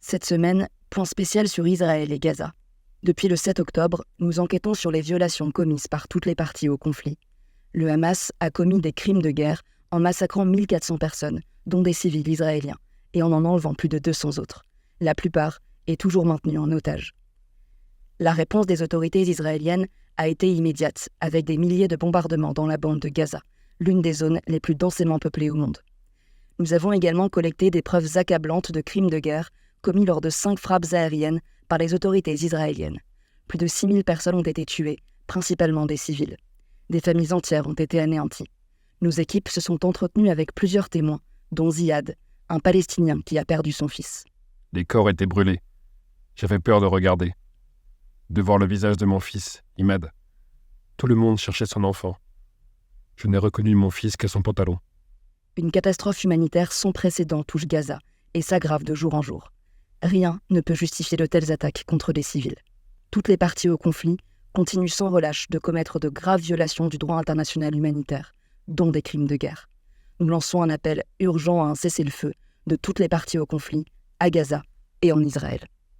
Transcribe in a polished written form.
Cette semaine, point spécial sur Israël et Gaza. Depuis le 7 octobre, nous enquêtons sur les violations commises par toutes les parties au conflit. Le Hamas a commis des crimes de guerre en massacrant 1400 personnes, dont des civils israéliens, et en enlevant plus de 200 autres. La plupart est toujours maintenue en otage. La réponse des autorités israéliennes a été immédiate, avec des milliers de bombardements dans la bande de Gaza, l'une des zones les plus densément peuplées au monde. Nous avons également collecté des preuves accablantes de crimes de guerre commis lors de 5 frappes aériennes par les autorités israéliennes. Plus de 6000 personnes ont été tuées, principalement des civils. Des familles entières ont été anéanties. Nos équipes se sont entretenues avec plusieurs témoins, dont Ziad, un Palestinien qui a perdu son fils. Les corps étaient brûlés. J'avais peur de regarder, de voir le visage de mon fils, Imad. Tout le monde cherchait son enfant. Je n'ai reconnu mon fils qu'à son pantalon. Une catastrophe humanitaire sans précédent touche Gaza et s'aggrave de jour en jour. Rien ne peut justifier de telles attaques contre des civils. Toutes les parties au conflit continuent sans relâche de commettre de graves violations du droit international humanitaire, dont des crimes de guerre. Nous lançons un appel urgent à un cessez-le-feu de toutes les parties au conflit, à Gaza et en Israël.